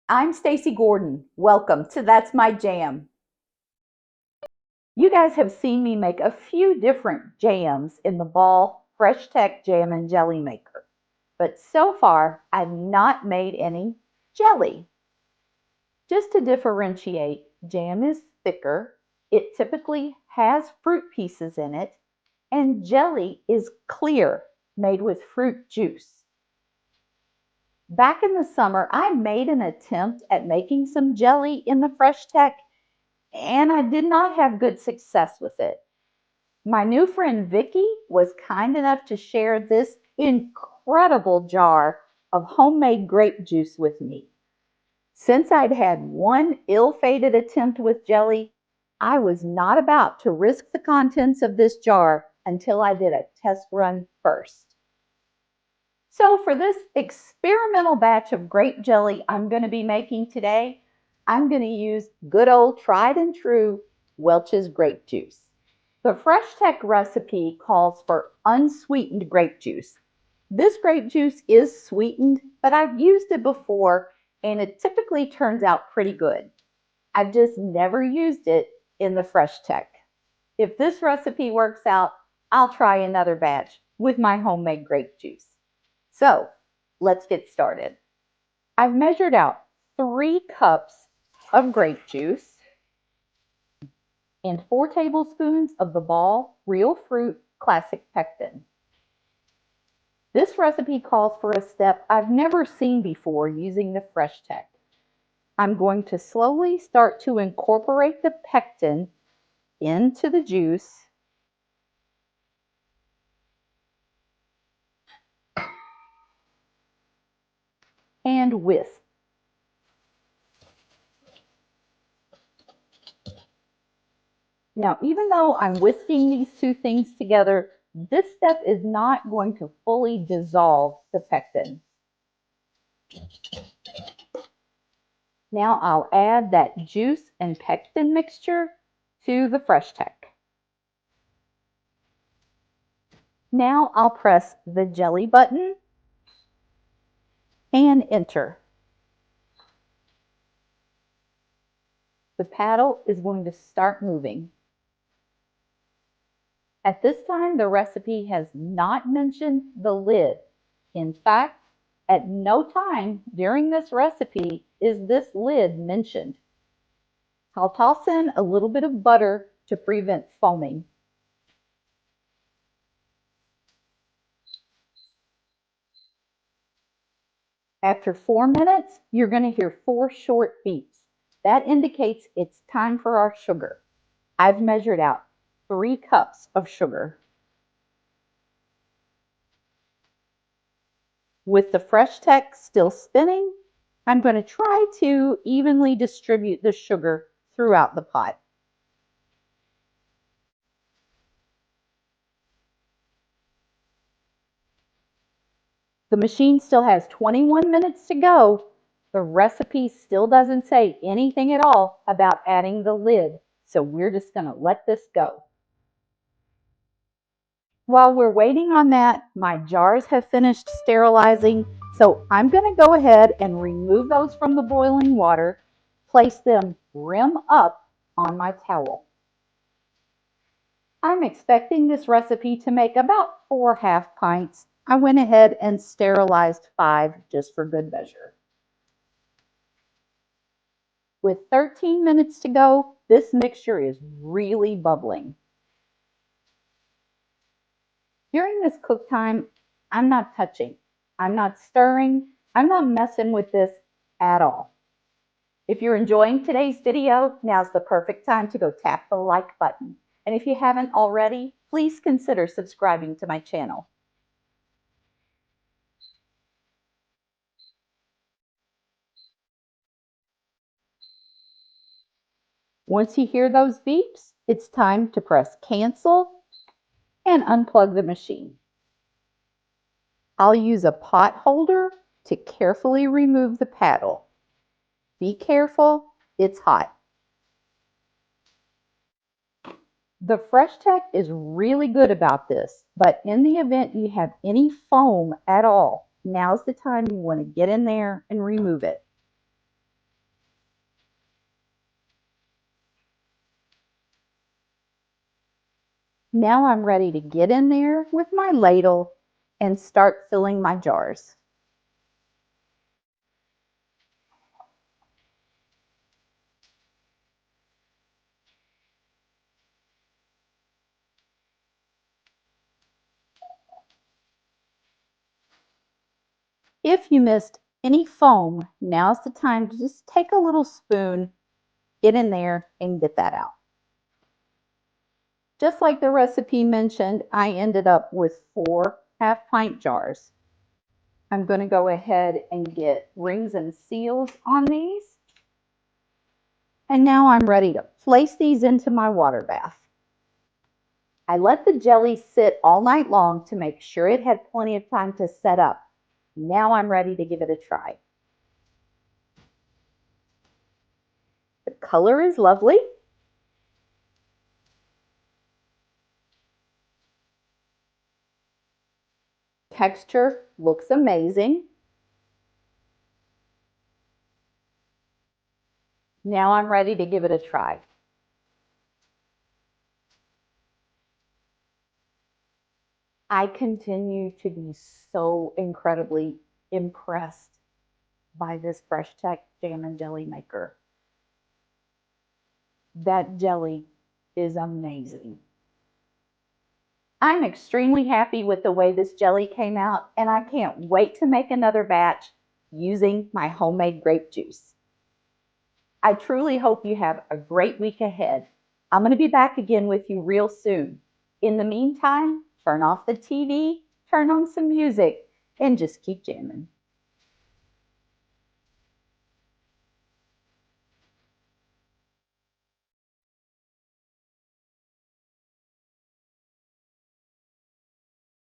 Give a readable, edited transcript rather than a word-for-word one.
I'm Stacy Gordon. Welcome to That's My Jam. You guys have seen me make a few different jams in the Ball freshTECH Jam and Jelly Maker, but so far I've not made any jelly. Just to differentiate, jam is thicker, it typically has fruit pieces in it, and jelly is clear, made with fruit juice. Back in the summer, I made an attempt at making some jelly in the freshTECH, and I did not have good success with it. My new friend Vicky was kind enough to share this incredible jar of homemade grape juice with me. Since I'd had one ill-fated attempt with jelly, I was not about to risk the contents of this jar until I did a test run first. So for this experimental batch of grape jelly I'm going to be making today, I'm going to use good old tried and true Welch's grape juice. The freshTECH recipe calls for unsweetened grape juice. This grape juice is sweetened, but I've used it before and it typically turns out pretty good. I've just never used it in the freshTECH. If this recipe works out, I'll try another batch with my homemade grape juice. So let's get started. I've measured out 3 cups of grape juice and 4 tablespoons of the Ball Real Fruit Classic Pectin. This recipe calls for a step I've never seen before using the freshTECH. I'm going to slowly start to incorporate the pectin into the juice and whisk. Now, even though I'm whisking these two things together, this step is not going to fully dissolve the pectin. Now I'll add that juice and pectin mixture to the freshTECH. Now I'll press the jelly button and enter. The paddle is going to start moving. At this time, the recipe has not mentioned the lid. In fact, at no time during this recipe is this lid mentioned. I'll toss in a little bit of butter to prevent foaming. After 4 minutes, you're going to hear 4 short beeps. That indicates it's time for our sugar. I've measured out 3 cups of sugar. With the freshTECH still spinning, I'm going to try to evenly distribute the sugar throughout the pot. The machine still has 21 minutes to go. The recipe still doesn't say anything at all about adding the lid, so we're just going to let this go. While we're waiting on that, my jars have finished sterilizing, so I'm going to go ahead and remove those from the boiling water, place them rim up on my towel. I'm expecting this recipe to make about 4 half pints. I went ahead and sterilized 5 just for good measure. With 13 minutes to go, this mixture is really bubbling. During this cook time, I'm not touching, I'm not stirring, I'm not messing with this at all. If you're enjoying today's video, now's the perfect time to go tap the like button. And if you haven't already, please consider subscribing to my channel. Once you hear those beeps, it's time to press cancel and unplug the machine. I'll use a pot holder to carefully remove the paddle. Be careful, it's hot. The freshTECH is really good about this, but in the event you have any foam at all, now's the time you want to get in there and remove it. Now I'm ready to get in there with my ladle and start filling my jars. If you missed any foam, now's the time to just take a little spoon, get in there, and get that out. Just like the recipe mentioned, I ended up with 4 half-pint jars. I'm going to go ahead and get rings and seals on these. And now I'm ready to place these into my water bath. I let the jelly sit all night long to make sure it had plenty of time to set up. Now I'm ready to give it a try. The color is lovely. Texture looks amazing. Now I'm ready to give it a try. I continue to be so incredibly impressed by this freshTECH jam and jelly maker. That jelly is amazing. I'm extremely happy with the way this jelly came out, and I can't wait to make another batch using my homemade grape juice. I truly hope you have a great week ahead. I'm going to be back again with you real soon. In the meantime, turn off the TV, turn on some music, and just keep jamming.